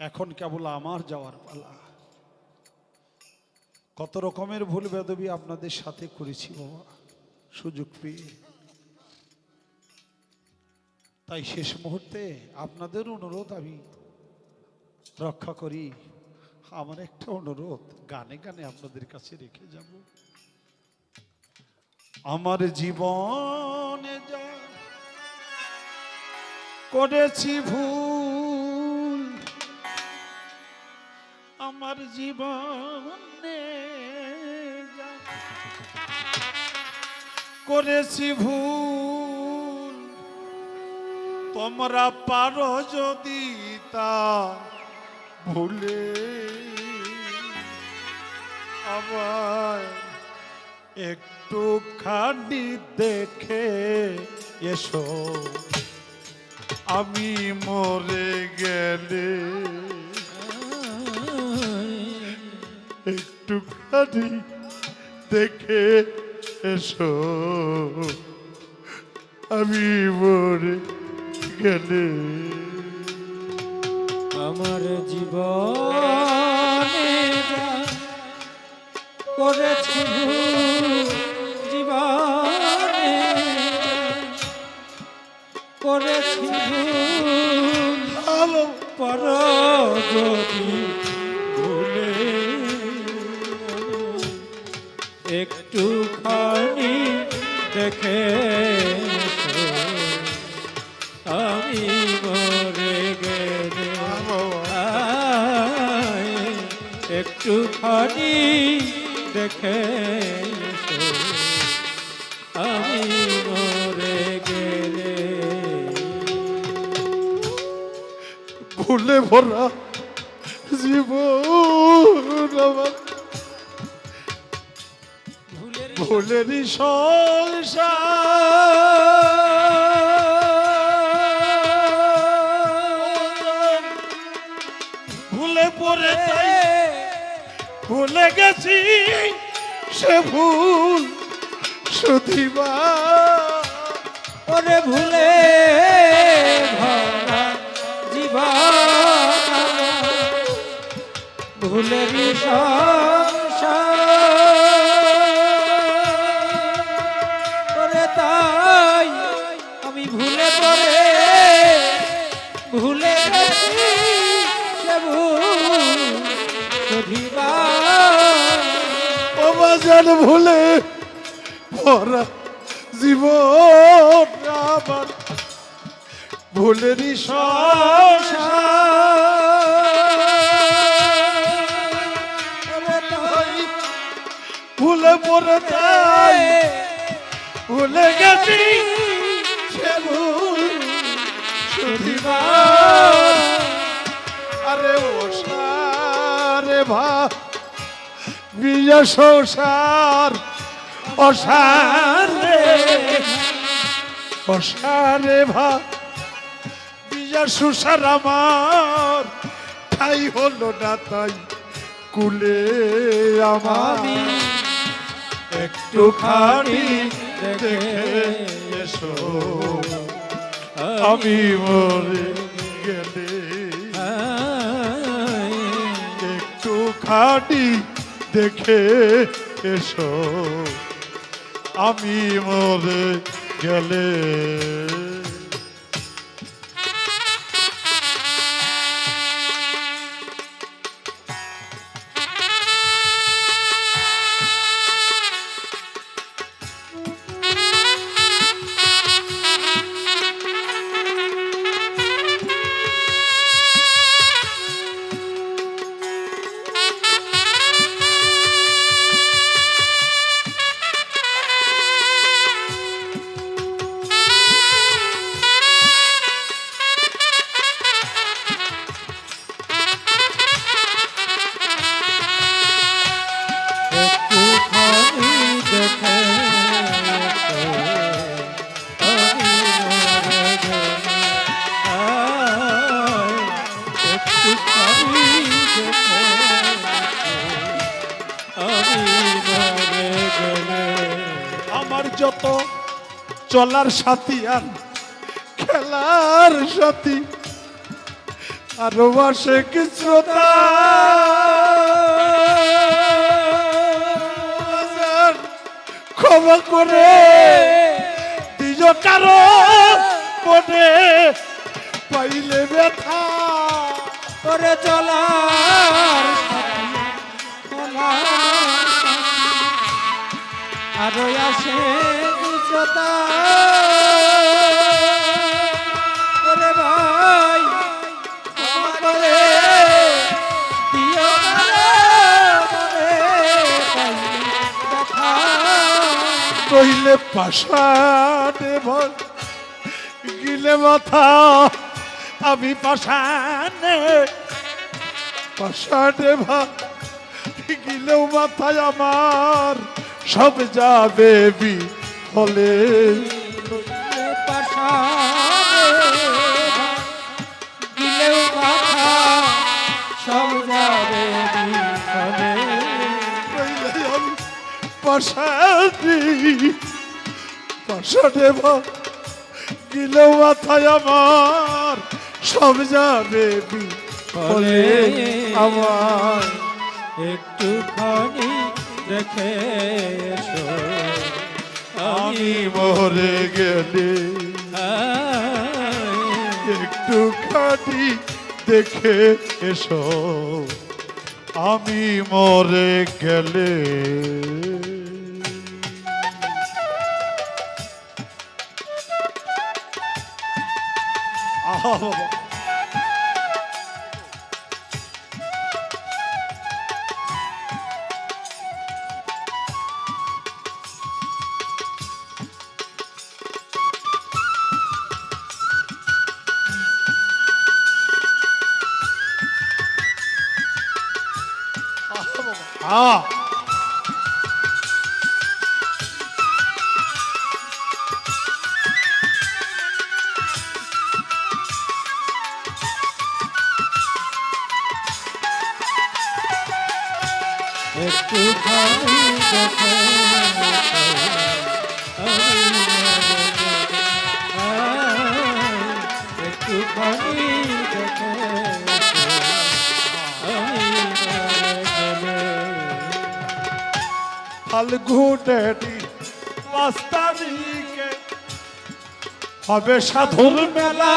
এখন কেবল আমার যাওয়ার পালা। কত রকমের ভুল বেদবি আপনাদের সাথে করেছি বাবা সুযোগ পেয়ে। তাই শেষ মুহূর্তে আপনাদের অনুরোধ আমি রক্ষা করি। আমার একটা অনুরোধ গানে গানে আপনাদের কাছে রেখে যাব। আমার জীবনে যা করেছি ভুল, আমার জীবনে যা করেছি ভুল, তোমরা পারো যদি তা ভুলে আবার একটুখানি দেখে এসো, আমি মরে গেলে একটুখানি দেখে এসো, আমি মরে গেলে। আমার জীবনে যা করেছি জীবনে করেছি পর যদি ভুলে একটুখানি দেখে আমি মরে গেলে একটুখানি দেখে আমি মরে গেলে। ভুলে ভরা জীবন আমার, ভুলেরই সংসার, ভুলে পড়ে ভুলে গেছি সে ভুল শুধিবা। ওরে ভুলে ভরা জীবন ভুলেরই সংসার, ওরে তাই আমি ভুলে পড়ে ভুলে গেছি সে ভুল শুধিবা। বাজার ভুলে ভরা জীবন আমার, ভুলেরই সংসার, ভুলে পড়ে তাই ভুলে গেছি সে ভুল শুধিবা। আরে ও সারে ভা বিয়া সংসার অসারে অসারে ভা বিয়া সংসার আমার ঠাই হলো না তাই কুলে আমার, একটুখানি দেখে এসো আমি মরে গেলে, একটুখানি দেখে এসো আমি মরে গেলে। আমার যত চলার সাথী আর খেলার সাথী আরো আসে কি শ্রোতা ক্ষমা করে দিজ কারো মনে পাইলে ব্যথা করে চলার আরো আসে দুশ্রতা ওরে ভাই ক্ষমা করে দিও মনে ব্যথা কইলে পাশানে ভর গিলে মাথা আমি পাশানে পাশানে ভাত গিলেও মাথায় আমার সব যাবে হলে দিলেও মাথা সব যাবে বিফলে। পাশানে ভাত গিলেও মাথায় আমার সব যাবে হলে আমার একটুখানি দেখে এসো আমি মরে গেলে একটু খাটি দেখে এসো আমি মরে গেলে আহা বাবা হ্যাঁ একটুখানি দেখে একটুখানি দেখে ফাল্গুনেটি 5 তারিখে হবে সাধুর মেলা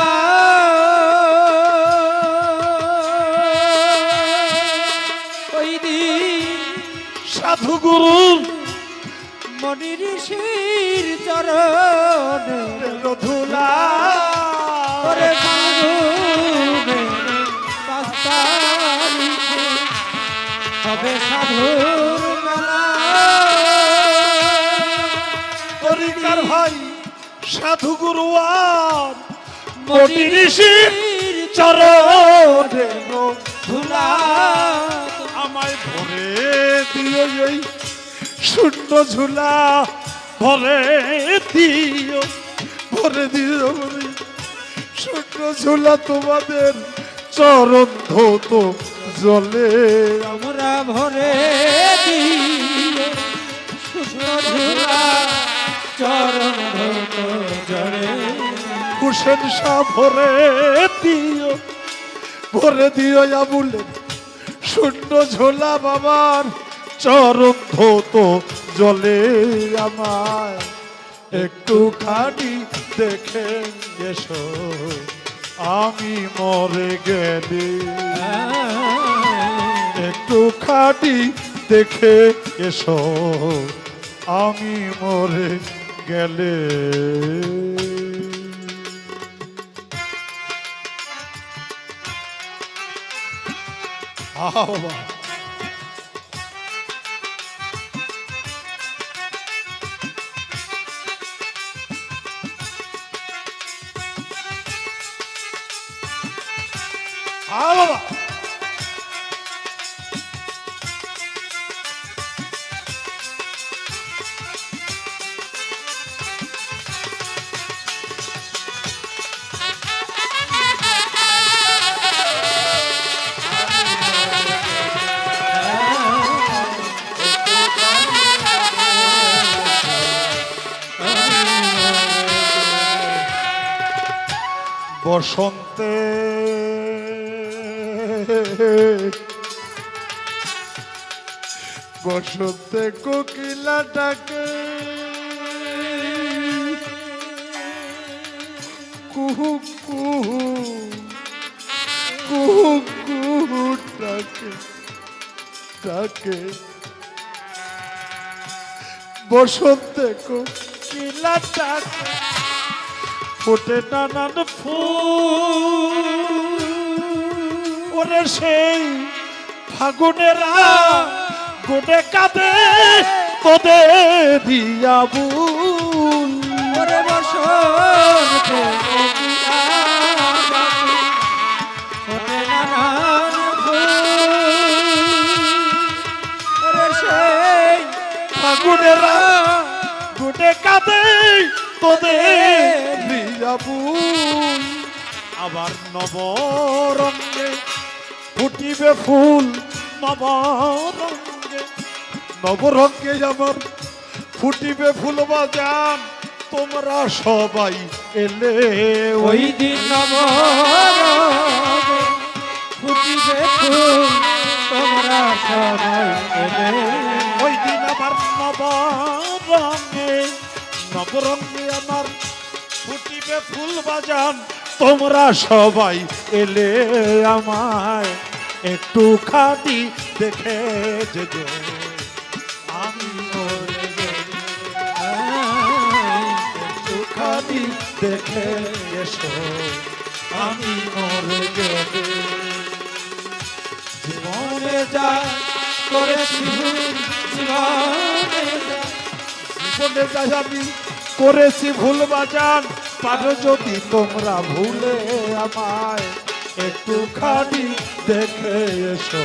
ওই দিন সাধু গুরুর মনি ঋষির চরণে ধুলা করে ফাল্গুনে 5 তারিখে হবে সাধুর মেলা তরিকার ভাই সাধু গুরু আর মনি ঋষির চরণে ধুলা আমায় ভরে দিও এই শূন্য ঝুলা ভরে দিও ভরে শূন্য ঝুলা তোমাদের চরণ ধৌত জলে আমরা ভরে দিয়ে শুষ্ণ ঝুলা চরণ ধৌত জলে হুসেন শাহ ভরে দিও আবুলের শূন্য ঝোলা বাবার চরণ ধৌত জলে আমায় একটু খানি দেখে এসো আমি মরে গেলে একটু খাটি দেখে এসো আমি মরে গেলে আহা বাবা আহা বাবা বসন্তে বসন্তে কোকিলা ডাকে কুহু কুহু কুহু কুহু ডাকে ডাকে বসন্তে কোকিলা ডাকে ফোটে নানান ফুল ওরে সেই ফাগুনেরা গোটে কাঁদে তোদের দিয়া বুল ওরে বসন্তে কোকিলা ডাকে, ফোটে নানান ফুল। ওরে সেই ফাগুনেরা গোটে কাঁদে তোদের দিয়া বুল আবার নবরঙ্গে ফুটিবে ফুল নবরঙ্গে নবরঙ্গে আমার ফুটিবে ফুল বাজান তোমরা সবাই এলে ওই দিন নবরঙ্গে ফুটিবে ফুল, তোমরা সবাই এলে। ওই দিন আবার নবরঙ্গে নবরঙ্গে আমার ফুটিবে ফুল বাজান তোমরা সবাই এলে আমায় একটু খানি দেখে যেজো আমি মরে গেলে একটু খানি দেখে এসো আমি মরে গেলে জীবনে যা করেছি ভুল, জীবনে যা জীবনে যাই আমি করেছি ভুল বাজান পারো যদি তোমরা ভুলে আমায় একটু খানি দেখে এসো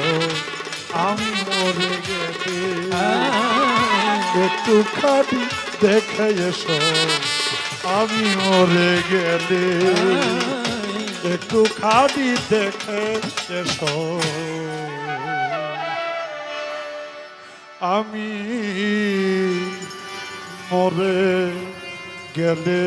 আমি মরে গেলে একটু খানি দেখে এসো আমি মরে গেলে একটু খানি দেখে এসো আমি মরে গেলে